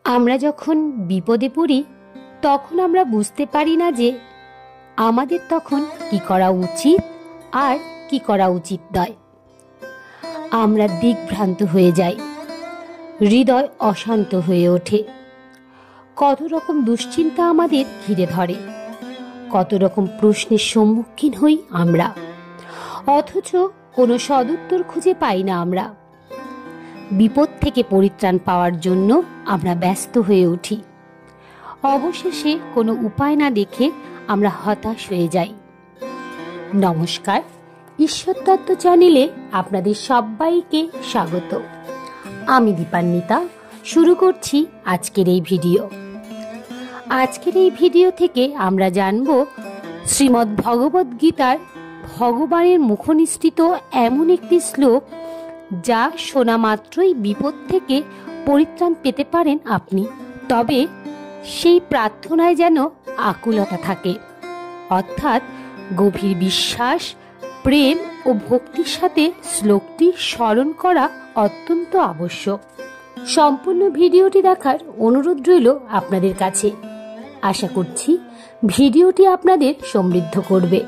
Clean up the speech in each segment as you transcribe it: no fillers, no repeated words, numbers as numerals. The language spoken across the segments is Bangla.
আমরা যখন বিপদে পড়ি তখন আমরা বুঝতে পারি না যে আমাদের তখন কি করা উচিত আর কি করা উচিত নয়। আমরা দিকভ্রান্ত হয়ে যাই, হৃদয় অশান্ত হয়ে ওঠে, কত রকম দুশ্চিন্তা আমাদের ঘিরে ধরে, কত রকম প্রশ্নের সম্মুখীন হই আমরা, অথচ কোনো সদুত্তর খুঁজে পাই না আমরা। বিপদ থেকে পরিত্রাণ পাওয়ার জন্য আমরা ব্যস্ত হয়ে উঠি, অবশেষে কোনো উপায় না দেখে আমরা হতাশ হয়ে যাই। নমস্কার, ঈশ্বর তত্ত্ব চ্যানেলে আপনাদের সবাইকে স্বাগত। আমি দীপান্বিতা শুরু করছি আজকের এই ভিডিও। আজকের এই ভিডিও থেকে আমরা জানব শ্রীমদ্ ভগবদ গীতার ভগবানের মুখনিসৃত এমন একটি শ্লোক যা শোনা মাত্রই বিপদ থেকে পরিত্রাণ পেতে পারেন আপনি। তবে সেই প্রার্থনায় যেন আকুলতা থাকে, অর্থাৎ গভীর বিশ্বাস, প্রেম ও ভক্তির সাথে শ্লোকটি স্মরণ করা অত্যন্ত আবশ্যক। সম্পূর্ণ ভিডিওটি দেখার অনুরোধ রইল আপনাদের কাছে। আশা করছি ভিডিওটি আপনাদের সমৃদ্ধ করবে।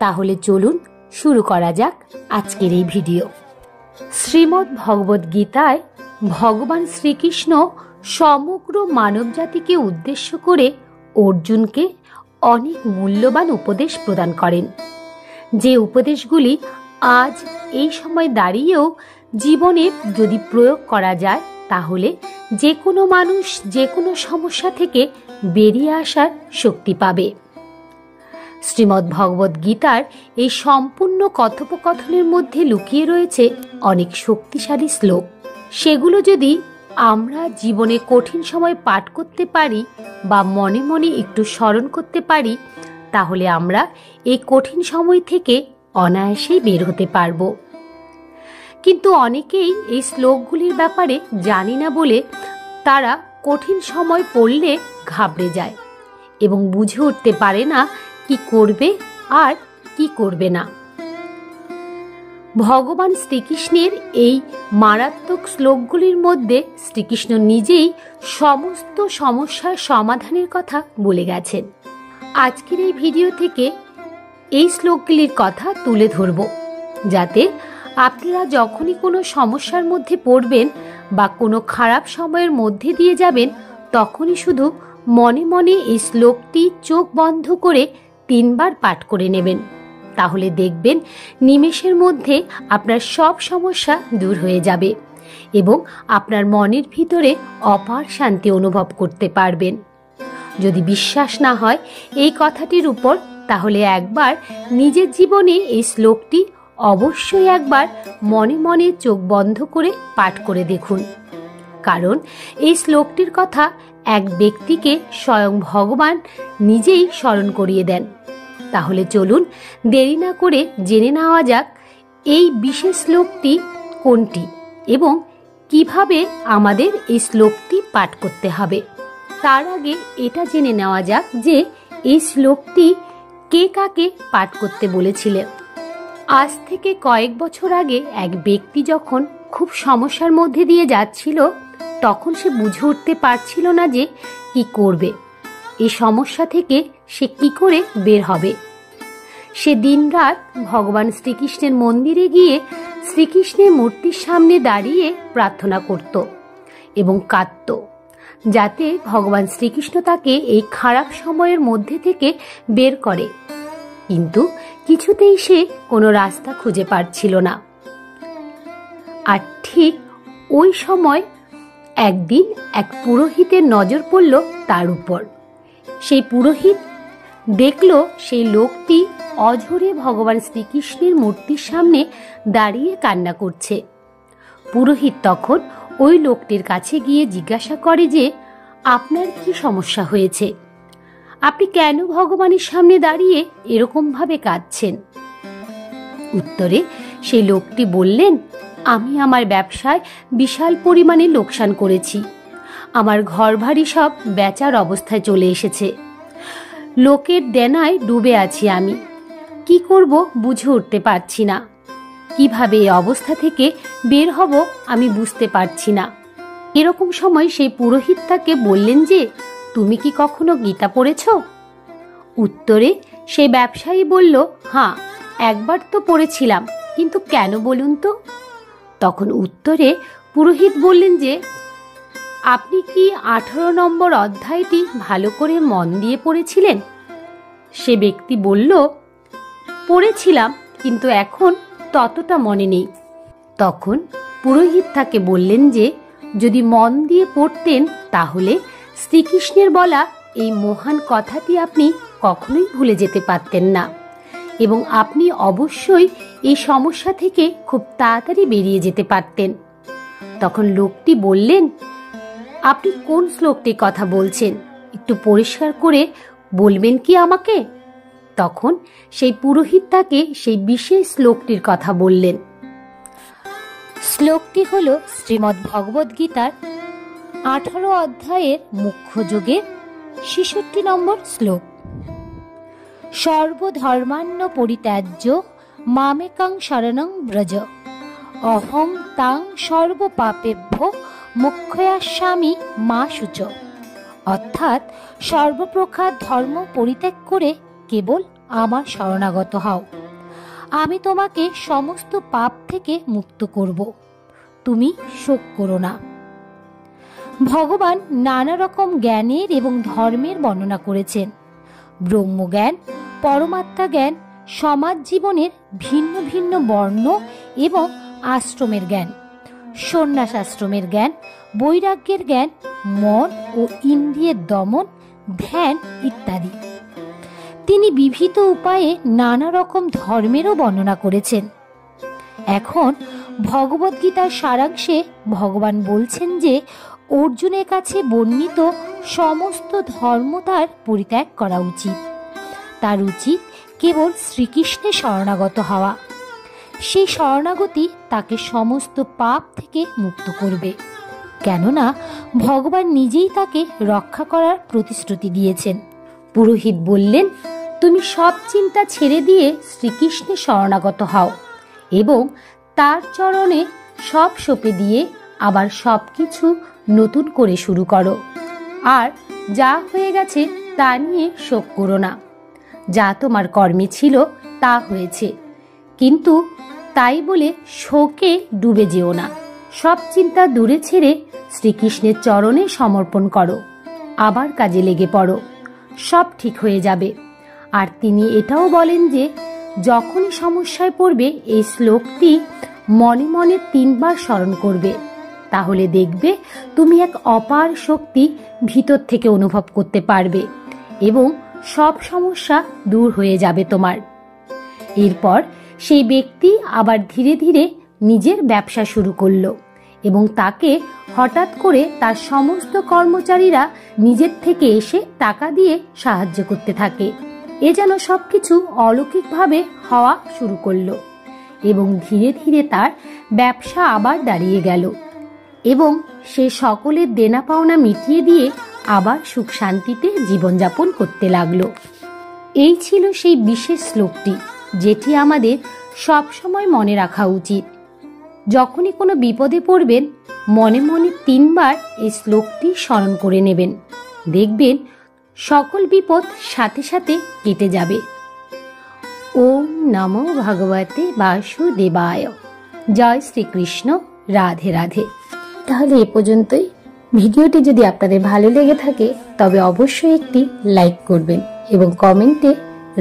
তাহলে চলুন শুরু করা যাক আজকের এই ভিডিও। শ্রীমদ্ ভগবদ গীতায় ভগবান শ্রীকৃষ্ণ সমগ্র মানবজাতিকে উদ্দেশ্য করে অর্জুনকে অনেক মূল্যবান উপদেশ প্রদান করেন, যে উপদেশগুলি আজ এই সময় দাঁড়িয়েও জীবনে যদি প্রয়োগ করা যায় তাহলে যে কোনো মানুষ যে কোনো সমস্যা থেকে বেরিয়ে আসার শক্তি পাবে। শ্রীমদ্ ভগবদ গীতার এই সম্পূর্ণ কথোপকথনের মধ্যে লুকিয়ে রয়েছে অনেক শক্তিশালী শ্লোক। সেগুলো যদি আমরা জীবনে কঠিন সময় পাঠ করতে পারি বা মনে মনে একটু স্মরণ করতে পারি, তাহলে আমরা এই কঠিন সময় থেকে অনায়াসেই বের হতে পারব। কিন্তু অনেকেই এই শ্লোকগুলির ব্যাপারে জানি না বলে তারা কঠিন সময় পড়লে ঘাবড়ে যায় এবং বুঝে উঠতে পারে না কি করবে আর কি করবে না। ভগবান শ্রীকৃষ্ণের এই মারাত্মক শ্লোকগুলির মধ্যে শ্রীকৃষ্ণ নিজেই সমস্ত সমস্যার সমাধানের কথা বলে গেছেন। আজকের এই ভিডিও থেকে এই শ্লোকগুলির কথা তুলে ধরব, যাতে আপনারা যখনই কোনো সমস্যার মধ্যে পড়বেন বা কোনো খারাপ সময়ের মধ্যে দিয়ে যাবেন, তখনই শুধু মনে মনে এই শ্লোকটি চোখ বন্ধ করে 3 বার পাঠ করে নেবেন। তাহলে দেখবেন নিমেষের মধ্যে আপনার সব সমস্যা দূর হয়ে যাবে এবং আপনার মনের ভিতরে অপার শান্তি অনুভব করতে পারবেন। যদি বিশ্বাস না হয় এই কথাটির উপর, তাহলে একবার নিজের জীবনে এই শ্লোকটি অবশ্যই একবার মনে মনে চোখ বন্ধ করে পাঠ করে দেখুন। কারণ এই শ্লোকটির কথা এক ব্যক্তিকে স্বয়ং ভগবান নিজেই স্মরণ করিয়ে দেন। তাহলে চলুন দেরি না করে জেনে নেওয়া যাক এই বিশেষ শ্লোকটি কোনটি এবং কিভাবে আমাদের এই শ্লোকটি পাঠ করতে হবে। তার আগে এটা জেনে নেওয়া যাক যে এই শ্লোকটি কে কাকে পাঠ করতে বলেছিলেন। আজ থেকে কয়েক বছর আগে এক ব্যক্তি যখন খুব সমস্যার মধ্যে দিয়ে যাচ্ছিল, তখন সে বুঝে উঠতে পারছিল না যে কি করবে, এই সমস্যা থেকে সে কি করে বের হবে। সে দিনরাত ভগবান শ্রীকৃষ্ণের মন্দিরে গিয়ে শ্রীকৃষ্ণের মূর্তির সামনে দাঁড়িয়ে প্রার্থনা করত এবং কাঁদত, যাতে ভগবান শ্রীকৃষ্ণ তাকে এই খারাপ সময়ের মধ্যে থেকে বের করে। কিন্তু কিছুতেই সে কোনো রাস্তা খুঁজে পাচ্ছিল না। আর ঠিক ওই সময় একদিন এক পুরোহিতের নজর পড়ল তার উপর। সেই পুরোহিত দেখল সেই লোকটি অঝরে ভগবান শ্রীকৃষ্ণের মূর্তির সামনে দাঁড়িয়ে কান্না করছে। পুরোহিত তখন ওই লোকটির কাছে গিয়ে জিজ্ঞাসা করে যে, আপনার কি সমস্যা হয়েছে? আপনি কেন ভগবানের সামনে দাঁড়িয়ে এরকম ভাবে কাঁদছেন? উত্তরে সেই লোকটি বললেন, আমি আমার ব্যবসায় বিশাল পরিমাণে লোকসান করেছি। আমার ঘরবাড়ি সব বেচার অবস্থায় চলে এসেছে। লোকের দেনায় ডুবে আছি আমি। কি করব বুঝে উঠতে পারছি না। কিভাবে এই অবস্থা থেকে বের হব আমি বুঝতে পারছি না। এরকম সময় সেই পুরোহিত তাকে বললেন যে, তুমি কি কখনো গীতা পড়েছ? উত্তরে সেই ব্যবসায়ী বলল, হ্যাঁ, একবার তো পড়েছিলাম, কিন্তু কেন বলুন তো? তখন উত্তরে পুরোহিত বললেন যে, আপনি কি 18 নম্বর অধ্যায়টি ভালো করে মন দিয়ে পড়েছিলেন? সে ব্যক্তি বলল, পড়েছিলাম, কিন্তু এখন ততটা মনে নেই। তখন পুরোহিত তাকে বললেন যে, যদি মন দিয়ে পড়তেন তাহলে শ্রীকৃষ্ণের বলা এই মহান কথাটি আপনি কখনোই ভুলে যেতে পারতেন না, এবং আপনি অবশ্যই এই সমস্যা থেকে খুব তাড়াতাড়ি বেরিয়ে যেতে পারতেন। তখন লোকটি বললেন, আপনি কোন শ্লোকটির কথা বলছেন? একটু পরিষ্কার করে বলবেন কি আমাকে? তখন সেই পুরোহিত তাকে সেই বিশেষ শ্লোকটির কথা বললেন। শ্লোকটি হল শ্রীমদ্ ভগবদ গীতার 18 অধ্যায়ের মুখ্য যোগের 66 নম্বর শ্লোক। সর্বধর্মান্য পরিত্যাজ্য মামেকাং শরণং ব্রজ, অহং তাং সর্বপাপেভ্যো মোক্ষয়াস্যামি মা শুচ। অর্থাৎ সর্বপ্রকার ধর্ম পরিত্যাগ করে কেবল আমার শরণাগত হও, আমি তোমাকে সমস্ত পাপ থেকে মুক্ত করব, তুমি শোক করো না। ভগবান নানা রকম জ্ঞানের এবং ধর্মের বর্ণনা করেছেন। ব্রহ্মজ্ঞান, পরমাত্মা জ্ঞান, সমাজ জীবনের ভিন্ন ভিন্ন বর্ণ এবং আশ্রমের জ্ঞান, সন্ন্যাস আশ্রমের জ্ঞান, বৈরাগ্যের জ্ঞান, মন ও ইন্দ্রিয়ের দমন, ধ্যান ইত্যাদি। তিনি বিবিধ উপায়ে নানা রকম ধর্মেরও বর্ণনা করেছেন। এখন ভগবদ্গীতার সারাংশে ভগবান বলছেন যে, অর্জুনের কাছে বর্ণিত সমস্ত ধর্ম তার পরিত্যাগ করা উচিত। তার উচিত কেবল শ্রীকৃষ্ণের শরণাগত হওয়া। সেই শরণাগতি তাকে সমস্ত পাপ থেকে মুক্ত করবে, কেননা ভগবান নিজেই তাকে রক্ষা করার প্রতিশ্রুতি দিয়েছেন। পুরোহিত বললেন, তুমি সব চিন্তা ছেড়ে দিয়ে শ্রীকৃষ্ণের শরণাগত হও এবং তার চরণে সব সঁপে দিয়ে আবার সব কিছু নতুন করে শুরু করো। আর যা হয়ে গেছে তা নিয়ে শোক করো না। যা তোমার কর্মে ছিল তা হয়েছে, কিন্তু তাই বলে শোকে ডুবে যেও না। সব চিন্তা দূরে ছেড়ে শ্রীকৃষ্ণের চরণে সমর্পণ করো, আবার কাজে লেগে পড়ো, সব ঠিক হয়ে যাবে। আর তিনি এটাও বলেন যে, যখনই সমস্যায় পড়বে এই শ্লোকটি মনে মনে 3 বার স্মরণ করবে, তাহলে দেখবে তুমি এক অপার শক্তি ভিতর থেকে অনুভব করতে পারবে এবং সব সমস্যা দূর হয়ে যাবে তোমার। এরপর সেই ব্যক্তি আবার ধীরে ধীরে নিজের ব্যবসা শুরু করলো এবং তাকে হঠাৎ করে তার সমস্ত কর্মচারীরা নিজের থেকে এসে টাকা দিয়ে সাহায্য করতে থাকে। এ যেন সবকিছু অলৌকিকভাবে হওয়া শুরু করলো এবং ধীরে ধীরে তার ব্যবসা আবার দাঁড়িয়ে গেল এবং সে সকলের দেনা পাওনা মিটিয়ে দিয়ে আবার সুখ শান্তিতে জীবনযাপন করতে লাগলো। এই ছিল সেই বিশেষ শ্লোকটি, যেটি আমাদের সবসময় মনে রাখা উচিত। যখনই কোনো বিপদে পড়বেন মনে মনে 3 বার এই শ্লোকটি স্মরণ করে নেবেন, দেখবেন সকল বিপদ সাথে সাথে কেটে যাবে। ওম নমো ভগবতে বাসুদেবায়। জয় শ্রীকৃষ্ণ। রাধে রাধে। তাহলে এ পর্যন্তই। ভিডিওটি যদি আপনাদের ভালো লেগে থাকে তবে অবশ্যই একটি লাইক করবেন এবং কমেন্টে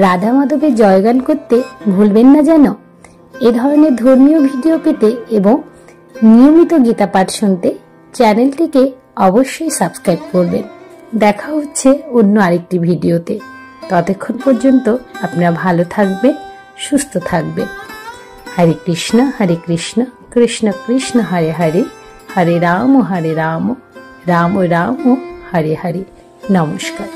রাধা মাধবের জয়গান করতে ভুলবেন না যেন। এ ধরনের ধর্মীয় ভিডিও পেতে এবং নিয়মিত গীতা পাঠ শুনতে চ্যানেলটিকে অবশ্যই সাবস্ক্রাইব করবেন। দেখা হচ্ছে অন্য আরেকটি ভিডিওতে। ততক্ষণ পর্যন্ত আপনারা ভালো থাকবেন, সুস্থ থাকবেন। হরে কৃষ্ণ কৃষ্ণ কৃষ্ণ হরে হরে, হরে রাম রাম রাম হরে হরে। নমস্কার।